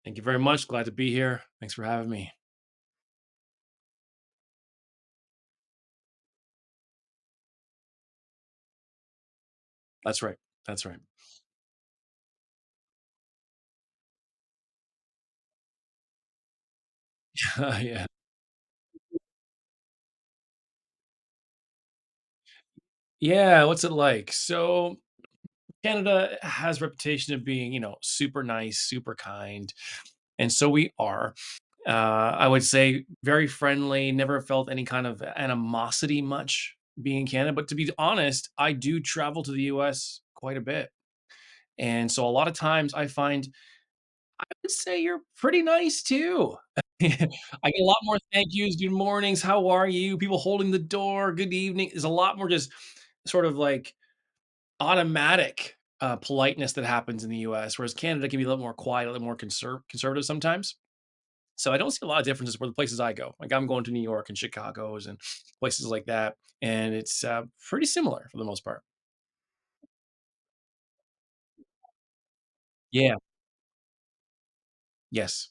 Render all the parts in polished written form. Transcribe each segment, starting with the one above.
Thank you very much. Glad to be here. Thanks for having me. That's right. That's right. Yeah. Yeah. What's it like? So Canada has a reputation of being, super nice, super kind, and so we are. I would say very friendly. Never felt any kind of animosity much being in Canada. But to be honest, I do travel to the U.S. quite a bit, and so a lot of times I find I would say you're pretty nice too. I get a lot more thank yous, good mornings, how are you? People holding the door, good evening. There's a lot more just sort of like automatic politeness that happens in the US, whereas Canada can be a little more quiet, a little more conservative sometimes. So I don't see a lot of differences where the places I go. Like I'm going to New York and Chicago's and places like that. And it's pretty similar for the most part. Yeah. Yes.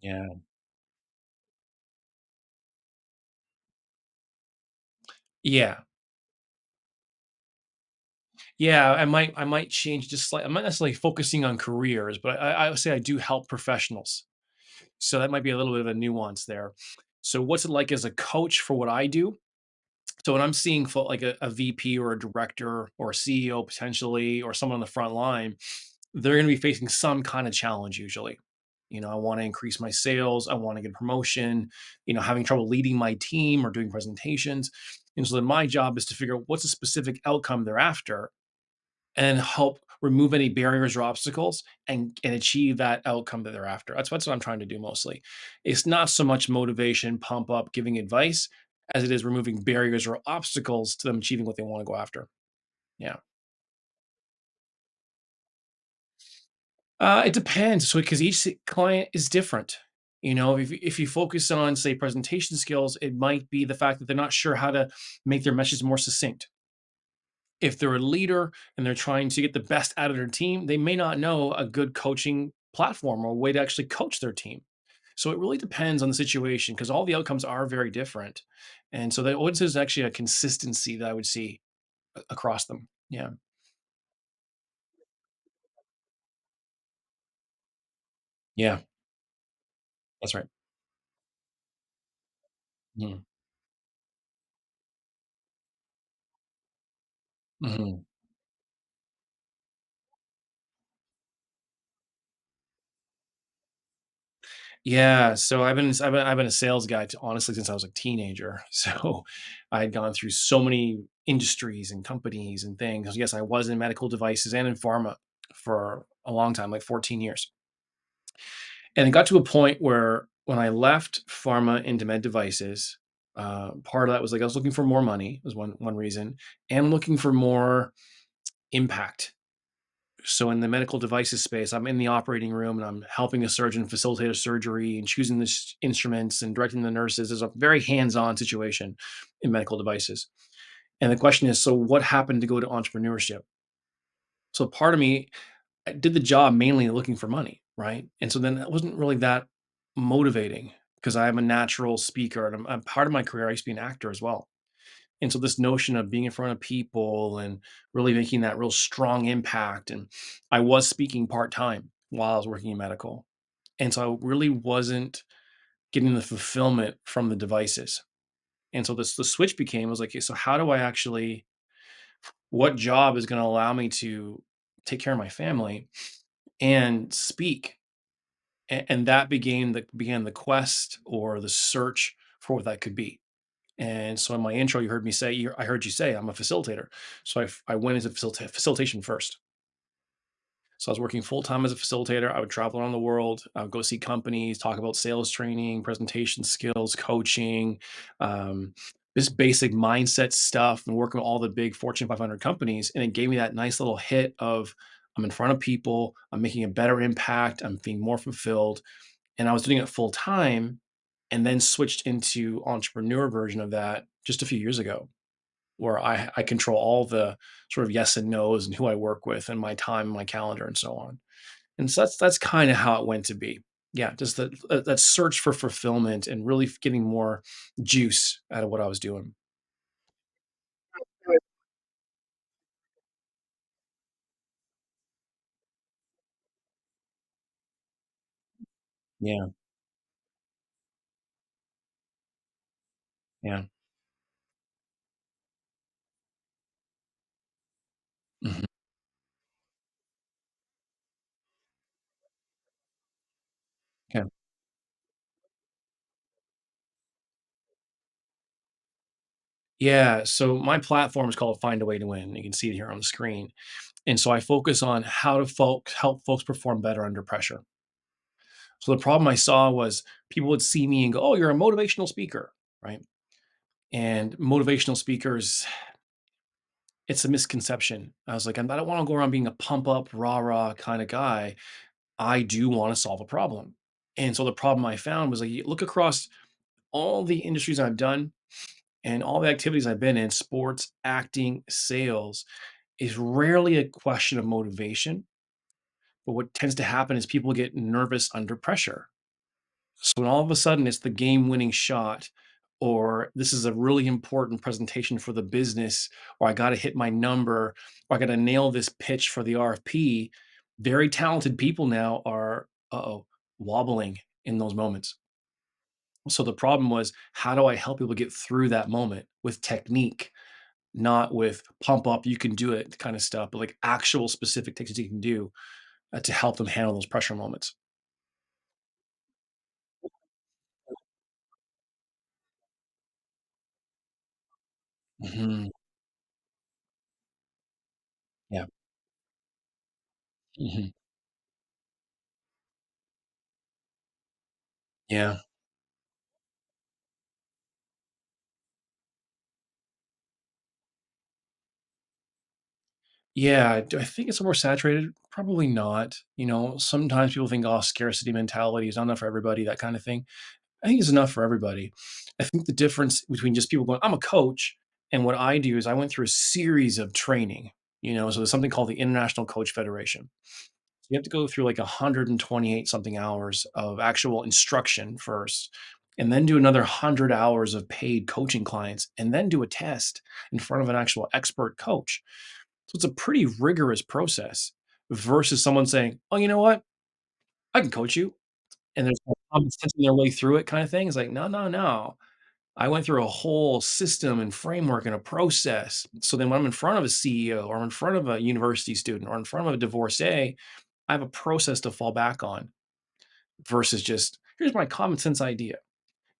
Yeah. Yeah. Yeah, I might change just I'm not necessarily focusing on careers, but I would say I do help professionals. So that might be a little bit of a nuance there. So what's it like as a coach for what I do? So when I'm seeing like a VP or a director or a CEO potentially or someone on the front line, they're going to be facing some kind of challenge usually. I want to increase my sales. I want to get a promotion. Having trouble leading my team or doing presentations. And so then my job is to figure out what's a specific outcome they're after and help remove any barriers or obstacles and achieve that outcome that they're after. That's what I'm trying to do mostly. It's not so much motivation, pump up, giving advice as it is removing barriers or obstacles to them achieving what they want to go after. Yeah. It depends. So because each client is different. If you focus on say presentation skills, it might be the fact that they're not sure how to make their message more succinct. If they're a leader and they're trying to get the best out of their team, they may not know a good coaching platform or a way to actually coach their team. So it really depends on the situation because all the outcomes are very different. And so the audience is actually a consistency that I would see across them. Yeah. Yeah. That's right. Mhm. Mhm. Yeah, so I've been a sales guy honestly since I was a teenager. So I had gone through so many industries and companies and things. Yes, I was in medical devices and in pharma for a long time, like 14 years. And it got to a point where when I left pharma into med devices, part of that was like I was looking for more money was one reason, and looking for more impact. So in the medical devices space, I'm in the operating room and I'm helping a surgeon facilitate a surgery and choosing the instruments and directing the nurses. It's a very hands-on situation in medical devices. And the question is, so what happened to go to entrepreneurship? So part of me did the job mainly looking for money, right? And so then that wasn't really that motivating because I am a natural speaker and I'm part of my career. I used to be an actor as well. And so this notion of being in front of people and really making that real strong impact. And I was speaking part time while I was working in medical. And so I really wasn't getting the fulfillment from the devices. And so the switch became I was like, okay, so how do I actually, what job is going to allow me to take care of my family and speak? And that began the quest or the search for what that could be. And so in my intro, you heard me say, I heard you say I'm a facilitator. So I went into facilitation first. So I was working full time as a facilitator. I would travel around the world. I would go see companies, talk about sales training, presentation skills, coaching, um, this basic mindset stuff, and working with all the big Fortune 500 companies. And it gave me that nice little hit of I'm in front of people, I'm making a better impact, I'm being more fulfilled. And I was doing it full time and then switched into entrepreneur version of that just a few years ago. where I control all the sort of yes and no's and who I work with and my time, my calendar, and so on. And so that's kind of how it went to be. Yeah, just that search for fulfillment and really getting more juice out of what I was doing. Yeah, yeah. Mhm. Yeah. Yeah, so my platform is called Find a Way to Win. You can see it here on the screen. And so I focus on how to help folks perform better under pressure. So the problem I saw was people would see me and go, "Oh, you're a motivational speaker," right? And motivational speakers, it's a misconception. I was like, I don't want to go around being a pump up, rah rah kind of guy. I do want to solve a problem. And so the problem I found was like, you look across all the industries I've done and all the activities I've been in, sports, acting, sales, is rarely a question of motivation. But what tends to happen is people get nervous under pressure. So when all of a sudden it's the game winning shot, or this is a really important presentation for the business, or I got to hit my number, or I got to nail this pitch for the RFP, very talented people now are, wobbling in those moments. So the problem was, how do I help people get through that moment with technique, not with pump up, you can do it kind of stuff, but like actual specific techniques you can do to help them handle those pressure moments. Mhm. Yeah. Mhm. Yeah. Yeah. Do I think it's more saturated? Probably not. Sometimes people think, oh, scarcity mentality is not enough for everybody, that kind of thing. I think it's enough for everybody. I think the difference between just people going, I'm a coach, and what I do is I went through a series of training, so there's something called the International Coach Federation. So you have to go through like 128 something hours of actual instruction first, and then do another 100 hours of paid coaching clients, and then do a test in front of an actual expert coach. So it's a pretty rigorous process versus someone saying, "Oh, you know what? I can coach you." And there's no common sense in their way through it kind of thing. It's like, no, no, no. I went through a whole system and framework and a process. So then when I'm in front of a CEO or I'm in front of a university student or in front of a divorcee, I have a process to fall back on versus just here's my common sense idea.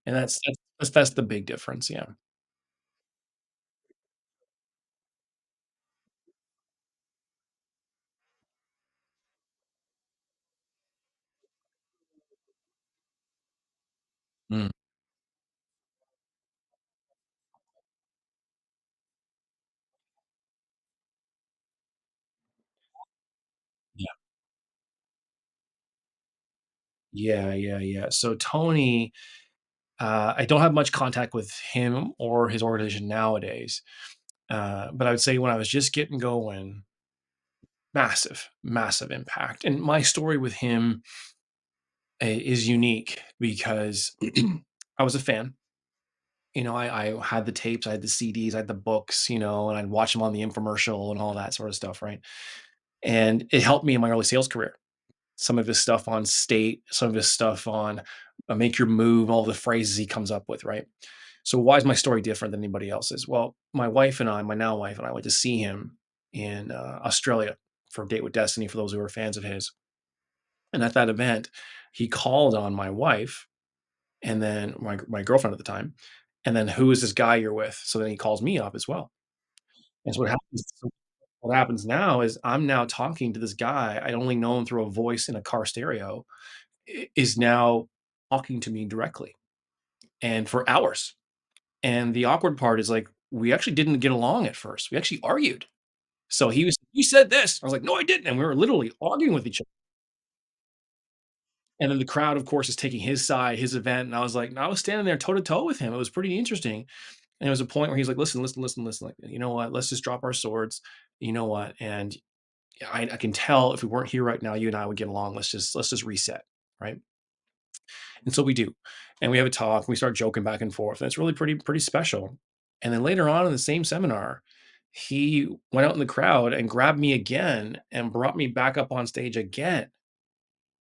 And that's the big difference. Yeah. Mm, yeah. Yeah. Yeah. Yeah. So Tony, I don't have much contact with him or his organization nowadays. But I would say when I was just getting going, massive, massive impact. And my story with him is unique because I was a fan. I had the tapes, I had the CDs, I had the books, and I'd watch them on the infomercial and all that sort of stuff, right? And it helped me in my early sales career. Some of his stuff on state, some of his stuff on make your move, all the phrases he comes up with, right? So why is my story different than anybody else's? Well, my wife and I, my now wife and I went to see him in Australia for Date with Destiny for those who are fans of his. And at that event, he called on my wife and then my girlfriend at the time, and then, "Who is this guy you're with?" So then he calls me up as well. And so what happens now is I'm now talking to this guy I'd only known through a voice in a car stereo, is now talking to me directly and for hours. And the awkward part is, like, we actually didn't get along at first. We actually argued. So he was, "You said this." I was like, "No, I didn't." And we were literally arguing with each other. And then the crowd, of course, is taking his side, his event, and I was like, I was standing there toe to toe with him. It was pretty interesting. And there was a point where he's like, "Listen, listen, listen, listen. Like, you know what? Let's just drop our swords. You know what? And I can tell if we weren't here right now, you and I would get along. Let's just reset, right?" And so we do, and we have a talk. We start joking back and forth, and it's really pretty special. And then later on in the same seminar, he went out in the crowd and grabbed me again and brought me back up on stage again.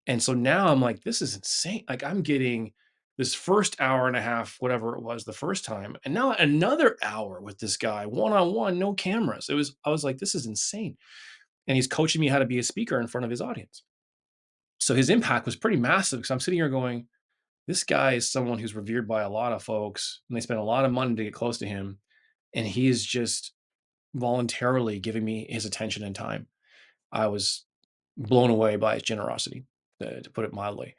And so now I'm like, this is insane. Like I'm getting this first hour and a half, whatever it was the first time, and now another hour with this guy, one on one, no cameras. I was like, this is insane. And he's coaching me how to be a speaker in front of his audience. So his impact was pretty massive because I'm sitting here going, this guy is someone who's revered by a lot of folks, and they spend a lot of money to get close to him. And he is just voluntarily giving me his attention and time. I was blown away by his generosity, to put it mildly.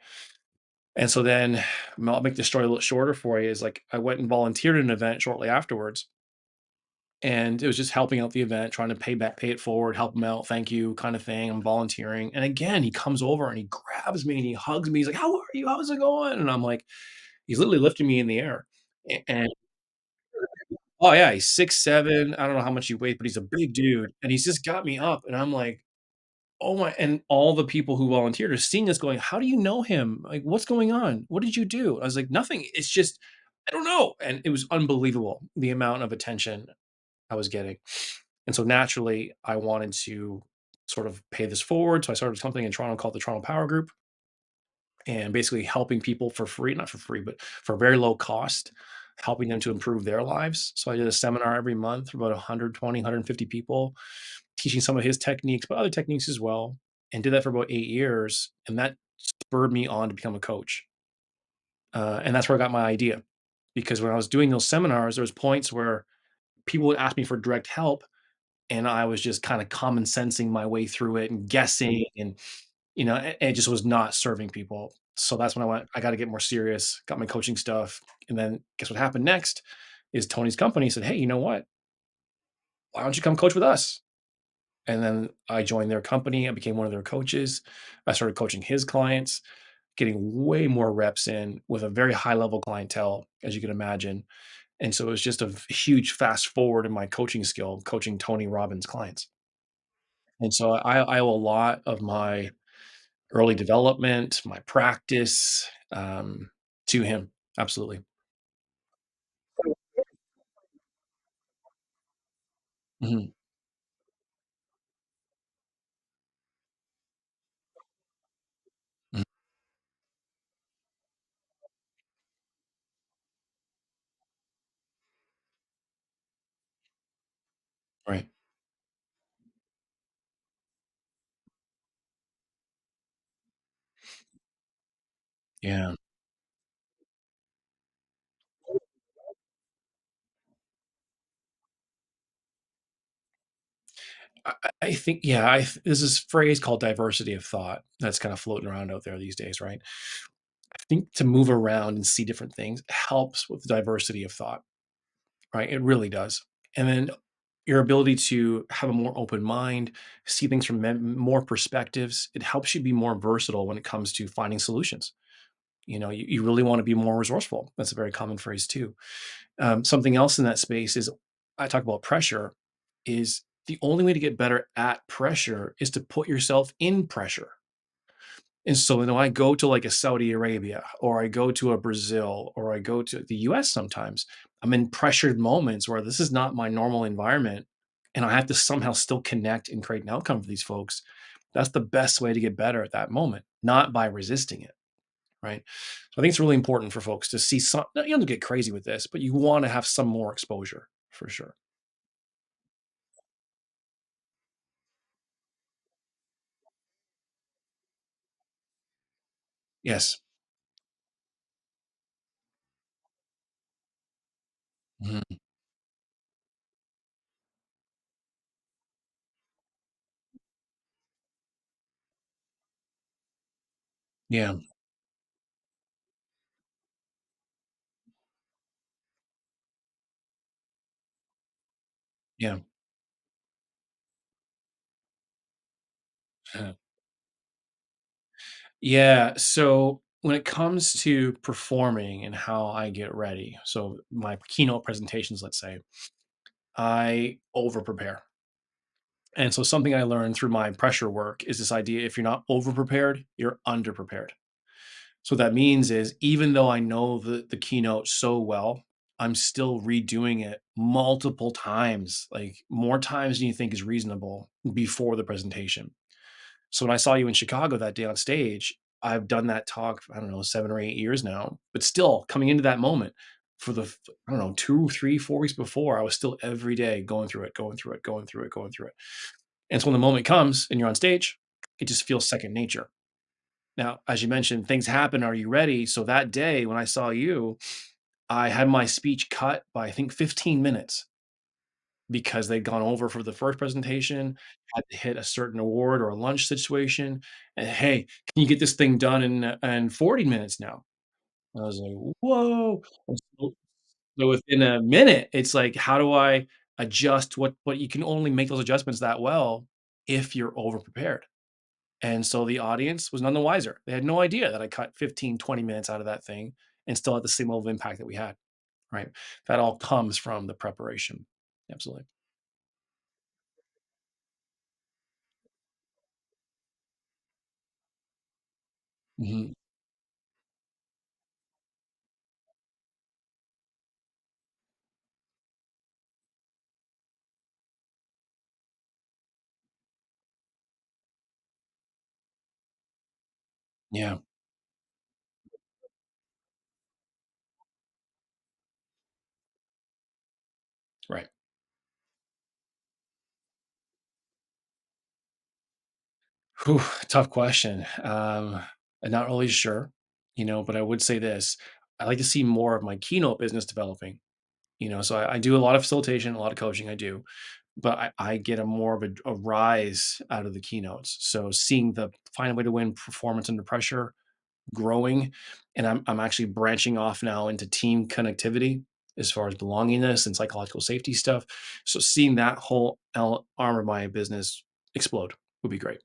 And so then I'll make the story a little shorter for you. Is like I went and volunteered at an event shortly afterwards, and it was just helping out the event, trying to pay it forward, help him out, thank you, kind of thing. I'm volunteering, and again, he comes over and he grabs me and he hugs me. He's like, "How are you? How's it going?" And I'm like, he's literally lifting me in the air, and oh yeah, he's 6'7". I don't know how much he weighs, but he's a big dude, and he's just got me up, and I'm like, oh my, and all the people who volunteered are seeing this going, "How do you know him? Like, what's going on? What did you do?" I was like, "Nothing. It's just I don't know." And it was unbelievable the amount of attention I was getting. And so naturally, I wanted to sort of pay this forward. So I started something in Toronto called the Toronto Power Group, and basically helping people for free, not for free, but for very low cost, helping them to improve their lives. So I did a seminar every month for about 120, 150 people, teaching some of his techniques, but other techniques as well, and did that for about 8 years. And that spurred me on to become a coach. And that's where I got my idea. Because when I was doing those seminars, there was points where people would ask me for direct help, and I was just kind of common sensing my way through it and guessing, and it just was not serving people. So that's when I went, I got to get more serious, got my coaching stuff. And then guess what happened next is Tony's company said, "Hey, you know what? Why don't you come coach with us?" And then I joined their company. I became one of their coaches. I started coaching his clients, getting way more reps in with a very high level clientele, as you can imagine. And so it was just a huge fast forward in my coaching skill, coaching Tony Robbins clients. And so I owe a lot of my early development, my practice, to him. Absolutely. Mhm, mhm. Right. Yeah. I think, yeah, there's this phrase called diversity of thought that's kind of floating around out there these days, right? I think to move around and see different things helps with the diversity of thought, right? It really does. And then your ability to have a more open mind, see things from more perspectives, it helps you be more versatile when it comes to finding solutions. You really want to be more resourceful. That's a very common phrase too. Something else in that space is I talk about pressure, is the only way to get better at pressure is to put yourself in pressure. And so when I go to like a Saudi Arabia, or I go to a Brazil, or I go to the US sometimes, I'm in pressured moments where this is not my normal environment. And I have to somehow still connect and create an outcome for these folks. That's the best way to get better at that moment, not by resisting it. Right. So I think it's really important for folks to see some, you don't get crazy with this, but you want to have some more exposure for sure. Yes. Mhm. Yeah. Yeah. Yeah. So when it comes to performing and how I get ready, so my keynote presentations, let's say, I over prepare. And so something I learned through my pressure work is this idea: if you're not over prepared, you're under prepared. So what that means is, even though I know the keynote so well, I'm still redoing it multiple times, like more times than you think is reasonable before the presentation. So when I saw you in Chicago that day on stage, I've done that talk, I don't know, 7 or 8 years now, but still coming into that moment for I don't know, 2, 3, 4 weeks before, I was still every day going through it, going through it, going through it, going through it. And so when the moment comes and you're on stage, it just feels second nature. Now, as you mentioned, things happen. Are you ready? So that day when I saw you, I had my speech cut by I think 15 minutes because they'd gone over for the first presentation, had to hit a certain award or a lunch situation. And hey, can you get this thing done in 40 minutes now? I was like, whoa. And so within a minute, it's like, how do I adjust what you can only make those adjustments that well if you're over prepared. And so the audience was none the wiser. They had no idea that I cut 15, 20 minutes out of that thing and still had the same level of impact that we had, right? That all comes from the preparation. Absolutely. Mhm. Yeah, right. Whew, tough question. I'm not really sure, but I would say this. I like to see more of my keynote business developing, so I do a lot of facilitation, a lot of coaching I do, but I get a more of a rise out of the keynotes. So seeing the find a way to win performance under pressure growing, and I'm actually branching off now into team connectivity as far as belongingness and psychological safety stuff. So seeing that whole arm of my business explode would be great.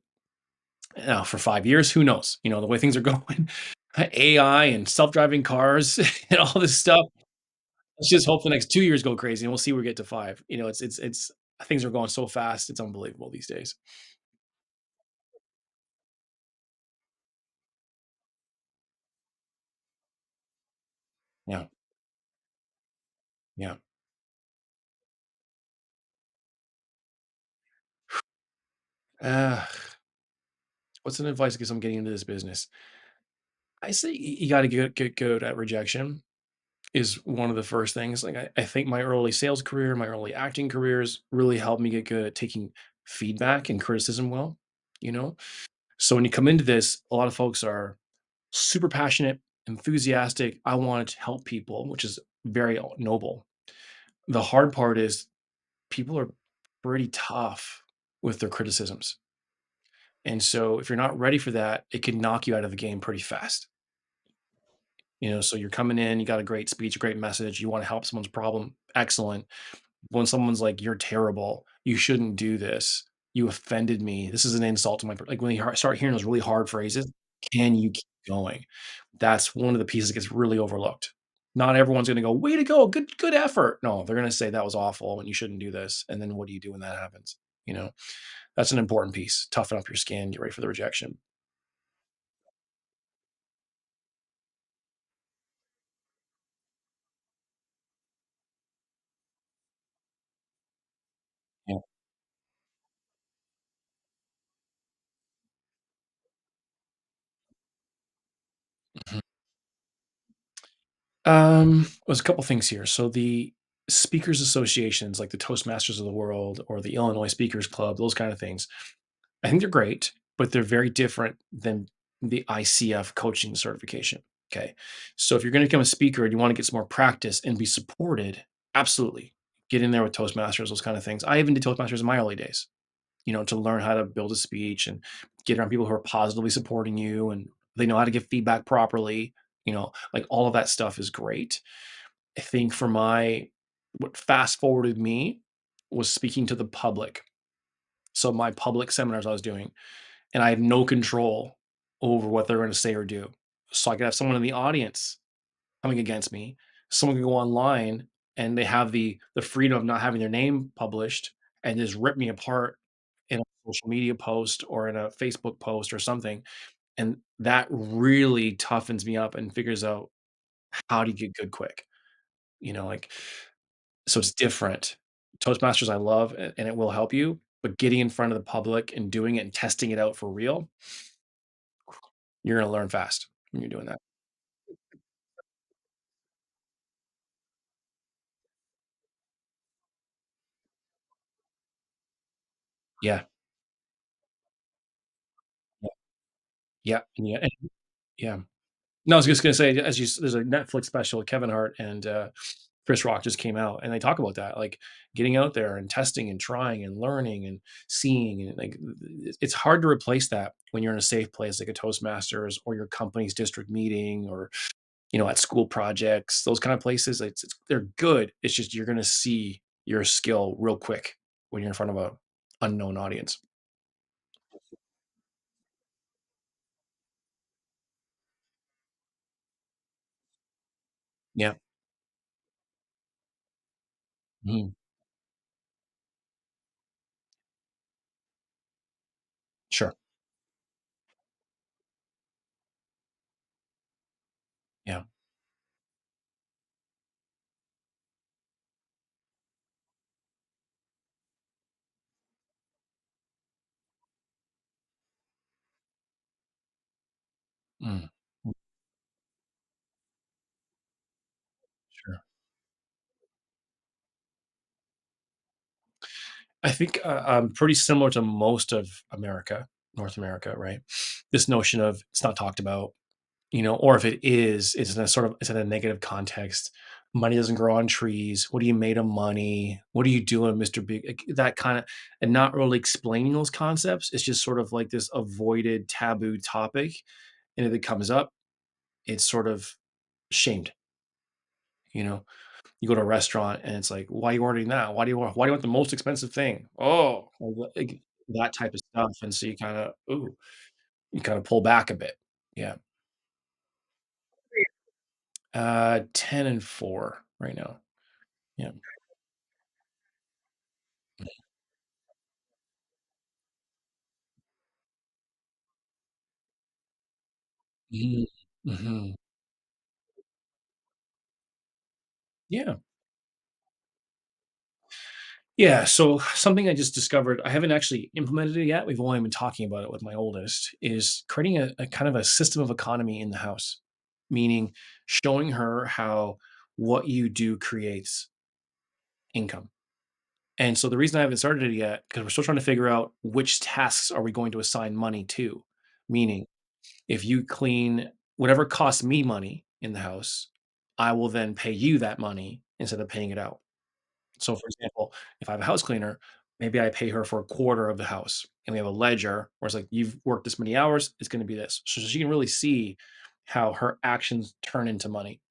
Now, for 5 years, who knows? The way things are going, AI and self-driving cars and all this stuff. Let's just hope the next 2 years go crazy, and we'll see where we get to five. It's things are going so fast; it's unbelievable these days. Yeah, yeah. Uh, what's an advice I guess I'm getting into this business? I say you got to get good at rejection is one of the first things. Like I think my early sales career, my early acting careers really helped me get good at taking feedback and criticism well. You know, so when you come into this, a lot of folks are super passionate, enthusiastic. I want to help people, which is very noble. The hard part is people are pretty tough with their criticisms. And so if you're not ready for that, it can knock you out of the game pretty fast. So you're coming in, you got a great speech, a great message, you want to help someone's problem, excellent. When someone's like, "You're terrible. You shouldn't do this. You offended me. This is an insult to my," like when you start hearing those really hard phrases, can you keep going? That's one of the pieces that gets really overlooked. Not everyone's going to go, "Way to go, good effort." No, they're going to say that was awful and you shouldn't do this. And then what do you do when that happens? You know, that's an important piece. Toughen up your skin. Get ready for the rejection. Yeah. There's a couple things here. So the speakers associations like the Toastmasters of the world or the Illinois Speakers Club, those kind of things, I think they're great, but they're very different than the ICF coaching certification. Okay. So if you're going to become a speaker and you want to get some more practice and be supported, absolutely get in there with Toastmasters, those kind of things. I even did Toastmasters in my early days, to learn how to build a speech and get around people who are positively supporting you and they know how to give feedback properly. Like all of that stuff is great. I think what fast forwarded me was speaking to the public. So my public seminars I was doing, and I had no control over what they're going to say or do. So I could have someone in the audience coming against me. Someone could go online and they have the freedom of not having their name published and just rip me apart in a social media post or in a Facebook post or something. And that really toughens me up and figures out how to get good quick. Like, so it's different. Toastmasters I love and it will help you, but getting in front of the public and doing it and testing it out for real, you're gonna learn fast when you're doing that. Yeah. Yeah. Yeah. Yeah. No, I was just gonna say, there's a Netflix special, Kevin Hart and, Chris Rock just came out, and they talk about that, like, getting out there and testing and trying and learning and seeing, and, like, it's hard to replace that when you're in a safe place like a Toastmasters or your company's district meeting or, at school projects, those kind of places, it's they're good, it's just you're gonna see your skill real quick when you're in front of a unknown audience. Yeah. Mhm. Sure. Yeah. Mm. Mm, sure. I think, pretty similar to most of America, North America, right? This notion of it's not talked about, or if it is, it's in a negative context. Money doesn't grow on trees. What are you made of money? What are you doing, Mr. Big? Like, that kind of, and not really explaining those concepts. It's just sort of like this avoided taboo topic. And if it comes up, it's sort of shamed, you know? You go to a restaurant and it's like, "Why are you ordering that? Why do you want the most expensive thing?" "Oh," like that type of stuff, and so you kinda pull back a bit. Yeah. 10 and 4 right now. Yeah. Mhm. Mhm. Yeah. Yeah, so something I just discovered, I haven't actually implemented it yet, we've only been talking about it with my oldest, is creating a kind of a system of economy in the house. Meaning showing her how what you do creates income. And so the reason I haven't started it yet, because we're still trying to figure out which tasks are we going to assign money to. Meaning, if you clean whatever costs me money in the house, I will then pay you that money instead of paying it out. So, for example, if I have a house cleaner, maybe I pay her for a quarter of the house, and we have a ledger where it's like, you've worked this many hours, it's going to be this. So she can really see how her actions turn into money.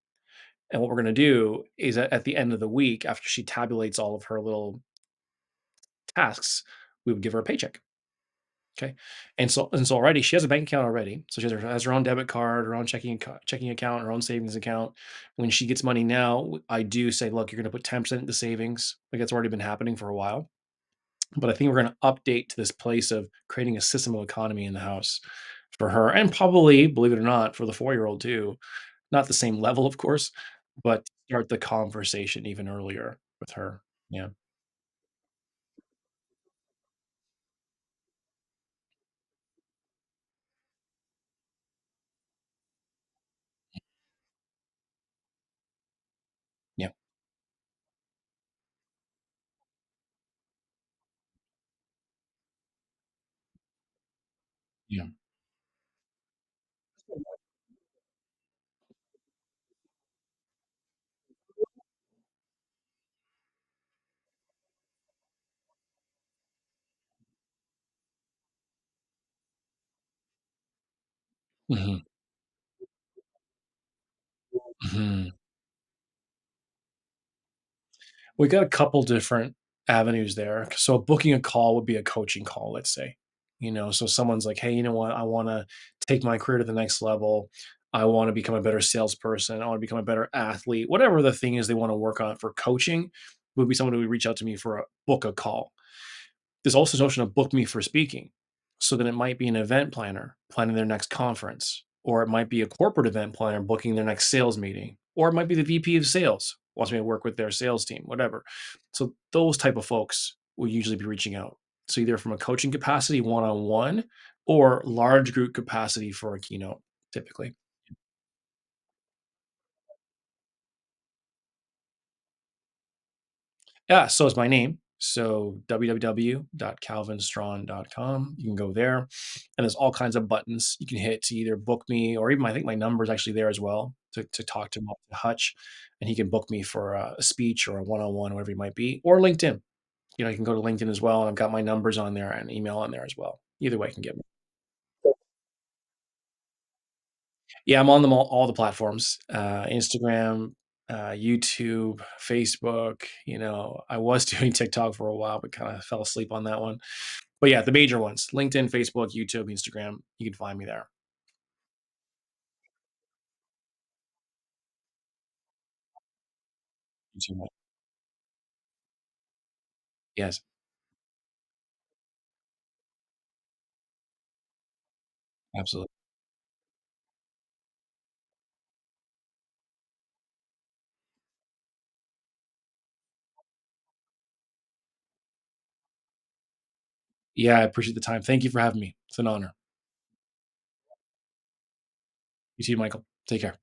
And what we're going to do is at the end of the week, after she tabulates all of her little tasks, we would give her a paycheck. Okay. And so already she has a bank account already. So she has her own debit card, her own checking account, her own savings account. When she gets money now, I do say, look, you're going to put 10% into savings. Like that's already been happening for a while. But I think we're going to update to this place of creating a system of economy in the house for her, and probably, believe it or not, for the 4-year old too. Not the same level, of course, but start the conversation even earlier with her. Yeah. Yeah. Yeah. Mhm. Mhm. We got a couple different avenues there. So booking a call would be a coaching call, let's say. So someone's like, "Hey, you know what? I want to take my career to the next level. I want to become a better salesperson. I want to become a better athlete. Whatever the thing is they want to work on for coaching would be someone who would reach out to me for a book a call. There's also this notion of book me for speaking. So then it might be an event planner planning their next conference, or it might be a corporate event planner booking their next sales meeting, or it might be the VP of sales wants me to work with their sales team, whatever. So those type of folks will usually be reaching out. So either from a coaching capacity, one on one, or large group capacity for a keynote, typically. Yeah, so it's my name. So www.calvinstrawn.com. You can go there, and there's all kinds of buttons you can hit to either book me, or even I think my number is actually there as well to talk to Hutch, and he can book me for a speech or a one-on-one, whatever it might be, or LinkedIn. You can go to LinkedIn as well, and I've got my numbers on there and email on there as well. Either way, you can get me. Yeah, I'm on them all the platforms, Instagram, YouTube, Facebook. I was doing TikTok for a while, but kind of fell asleep on that one. But yeah, the major ones: LinkedIn, Facebook, YouTube, Instagram. You can find me there. YouTube, yes, absolutely. Yeah, I appreciate the time. Thank you for having me. It's an honor. You too, Michael. Take care.